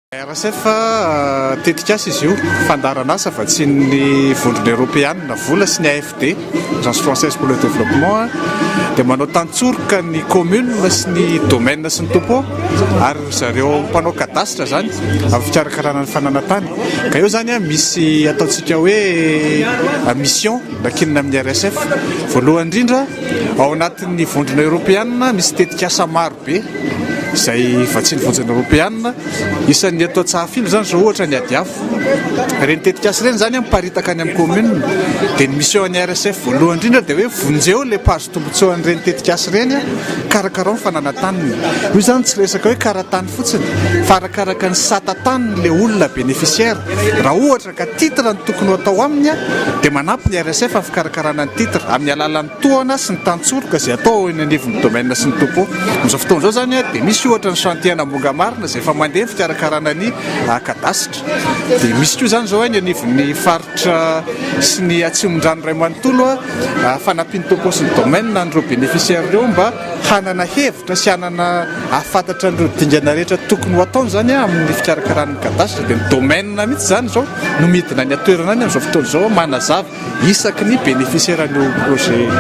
RSF tetika asa izy io fandarana asa fa tsy ny vondrona Européenne vola sy ny AFD Agence Française pour le Développement dia manao tantsoroka ny commune sy ny domaine sy ny topo ary zareo mpanao cadastre zany amin'ny fikarakarana ny fananantany ka eo zany misy ataontsika hoe mission nakinina amin'ny RSF voalohany indrindra ao anatin'ny vondrona Européenne misy tetika asa maro be izay vatsiny vondrona Européenne isan'ny atao tsahafilo zany zao ohatra ny adiavo reny tetika asa reny zany miparitaka any amin'ny commune dia ny mission an'ny RSF voalohany indrindra dia hoe vonjeo le pazo tombontseo an'ireny tetika asa reny karakarao ny fananataniny io zany tsy resaka hoe karatany fotsiny fa arakaraka ny satatany le olona bénéficiaire raha ohatra ka titre ny tokony atao aminy dia manampy ny RSF amin'ny fikarakarana ny titre amin'ny alalan'ny tohana sy ny tantsoroka izay atao eny anivon'ny domaine sy ny topo amin'izao fotoana izao zany dia misy ohatra ny chantier Namboga Marina izay efa mandeha ny fikarakarana ny cadastre dia misy koa zany zao ny anivon'ny faritra sy ny Atsimondrano Ray Manontolo fanampiany topo sy ny domaine an'ireo bénéficiaire ireo mba hanana hevitra sy hanana ahafantatra an'ireo dingana rehetra tokony ho ataony zany amin'ny fikarakarana ny cadastre dia ny domaine mihitsy zany zao no midina ny atoerana any amin'izao fotoana izao manazava isaky ny bénéficiaire an'io projet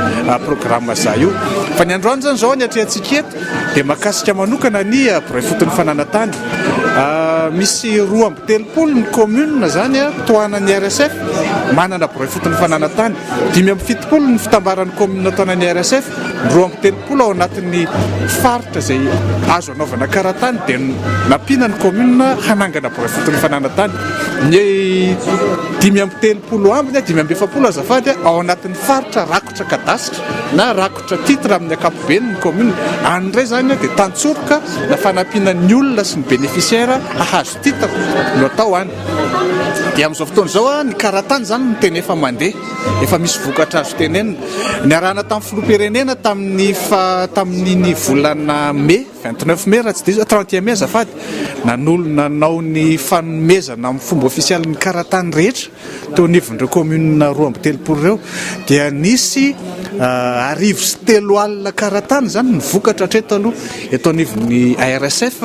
programme za io fa ny androany zany zao ny atrehantsika eto dia mahakasika manokana ny boray foton'ny fananantany misy 2.3 ny commune zany tohanan'ny RSF manana boray foton'ny fananantany 5.7 ny fitambaran'ny commune taonan'ny RSF 2.3 ao anatin'ny faritra izay azo anaovana karatany dia nampiana ny commune hanangana boray foton'ny fananantany ny 5.3 ambiny 5.7 azafady ao anatin'ny faritra rakotra cadastre na rakotra titre amin'ny ankapobeny ny commune an'ray zany dia tantsoroka na fanampiana ny olona sy ny bénéficiaire ahazo titre no atao any dia amin'izao fotoana izao ny karatany zany no tena efa mandeha efa misy vokatra azo tenenina ny arahana tamin'ny filoham-pirenena tamin'ny volana mai 29 mai raha tsy diso 30 mai azafady nanao ny fanomezana amin'ny fomba ofisialy ny karatany rehetra teo anivon'ireo commune 2.3 ireo dia nisy 3 karatany zany ny vokatra hatreto aloha eto anivon'ny ARSF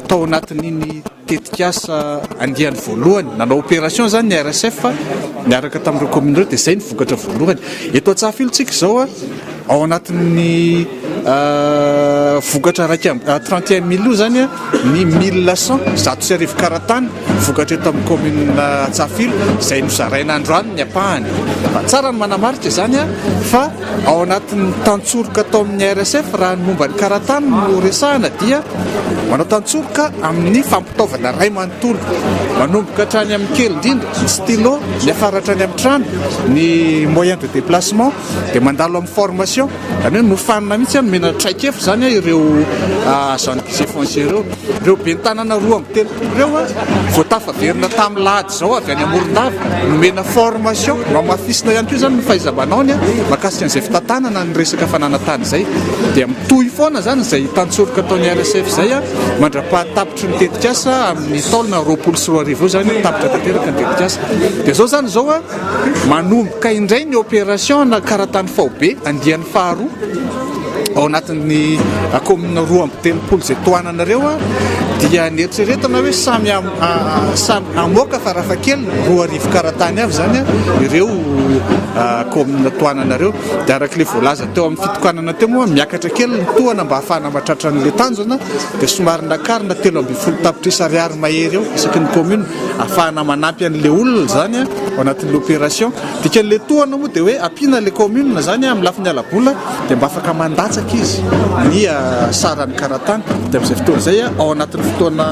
tao anatin'iny tetika asa andiany voalohany nanao opération zany ny RSF miaraka tamin'ireo commune ireo dia izay ny vokatra voalohany eto an-tsahafilontsika izao ao anatin'ny vokatra raiky 31 000 zany ny 1100 zato sy arivo karatany vokatra eto amin'ny commune Tsahafilo izay nozaraina androany ny apahany fa tsara ny manamarika zany fa ao anatin'ny tantsoroka atao amin'ny RSF raha ny momba ny karatany no resahana dia manao tantsoroka amin'ny fampitaovana Ray Manontolo manomboka hatrany amin'ny kely indrindra ny stylo ny afaratra any amin'ny trano ny moyen de déplacement dia mandalo amin'ny formation zany hoe nofanina mihitsy mena traikefa zany ireo agent foncier ireo bentanana 2.3 ireo voatafaverina tamin'ny lahady zao avy any Morondava nomena formation no mafisina ihany koa zany ny fahaiza-manaony mahakasika an'izay fitantanana ny resaka fananantany zay dia mitohy foana zany izay tantsoroka ataon'ny RSF zay mandra-pahatapitry ny tetika asa amin'ny taolana 24 zany tapitra tanteraka ny tetika asa dia zao zany zao manomboka indray ny opération na karatany faobe andian'ny faharoa ao anatin'ny commune 2.3 izay tohananareo dia nieritreretana hoe samy amoaka fa rafa kely 2 karatany avy zany ireo commune tohananareo dia arak'ilay voalaza teo amin'ny fitokanana teo moa miakatra kely ny tohana mba ahafahana mahatratra n'ilay tanjona dia somary nakarina 3.7 tapitrisa ariary mahery eo isaky ny commune ahafahana manampy an'ilay olona zany ao anatin'ny opération dika n'ilay tohana moa dia hoe ampiana le commune zany amin'ny lafiny alabola dia mba afaka mandatsaka izy ny saran'ny karatany dia amin'izay fotoana izay ao anatin'ny fotoana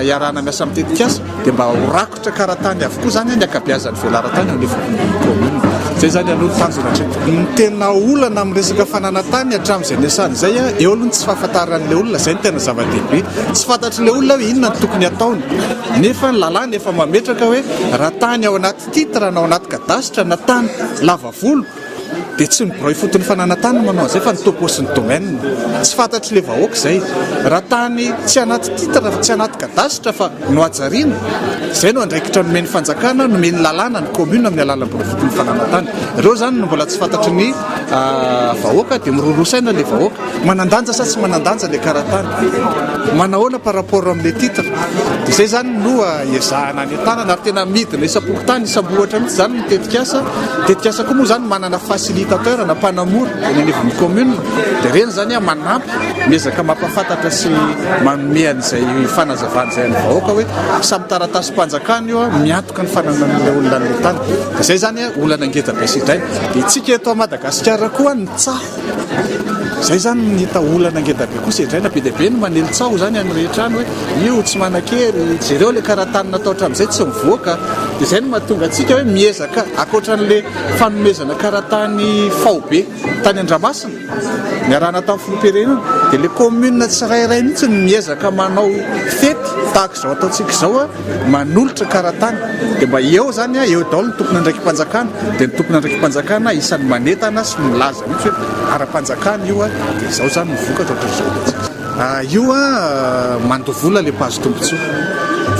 iarahana miasa amin'ny tetika asa dia mba horakotra karatany avokoa zany ny akabeazan'ny velaran-tany anivon'ny commune zay zany aloha tanjona hatreto ny tena olana amin'ny resaka fananantany hatramin'izay niasany zay eo aloha tsy fahafantaran'ilay olona zay ny tena zava-dehibe tsy fantatry'ilay olona hoe inona ny tokony ataony nefa ny lalàna efa mametraka hoe raha tany ao anaty titre na ao anaty cadastre na tany lava volo dia tsy ny boray foton'ny fananantany manao an'izay fa ny topo sy ny domaine tsy fantatry le vahoaka izay raha tany tsy anaty titre tsy anaty cadastre fa no ajariana izay no andraikitra nomeny fanjakana nomeny lalàna ny commune amin'ny alalan'ny boray foton'ny fananantany ireo zany no mbola tsy fantatry ny vahoaka dia mirorosaina le vahoaka manandanja sa tsy manandanja le karatany manahoana par rapport amin'le titre dia izay zany no iezahana any an-tanana ary tena midina isam-pokotany isam-bohatra mihitsy zany tetikasa koa moa zany manana facilitateur na mpanamora eny anivon'ny commune dia reny zany manampy miezaka mampafantatra sy manome an'izay fanazavana izay any vahoaka hoe samy taratasy mpanjakana io miantoka ny fananan'ilay olona an'le tany dia izay zany olana ngeda-be sidray dia itsika eto a Madagasikara koa ny tsaho zay zany nita olana ngeda-be koa sedraina be dia be no manely tsaho zany any rehetra any hoe io tsy manan-kery jereo le karatany natao hatramin'izay tsy mivoaka dia izay no mahatonga antsika hoe miezaka akoatran'le fanomezana karatany fao be tany Andramasina niarahana tamin'ny filoham-pirenena dia le commune tsirairay mihitsy no miezaka manao fety tahaka izao ataontsika izao manolotra karatany dia mba eo zany eo daholo ny tompona andraikimpanjakana dia ny tompona andraikimpanjakana isan'ny manetana sy milaza mihitsy hoe ara-panjakana io dia izao zany mivokatra ohatr'izao io mandovola le mpahazo tombontsoa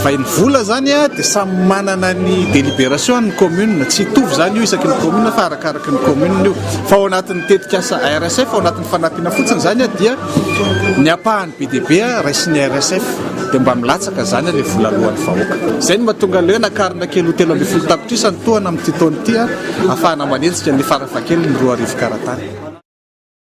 fa ny vola zany dia samy manana ny délibération ny commune tsy hitovy zany io isaky ny commune fa arakaraky ny commune io fa ao anatin'ny tetikasa RSF ao anatin'ny fanampiana fotsiny zany dia ny ampahany BDB raisin'ny RSF dia mba milatsaka zany le vola alohan'ny vahoaka izay no mahatonga leo nakarina kely ho 13 tapitrisa ny tohana amin'ity taona ity ahafahana manenjika ny farafakely ny 2 arivo karatany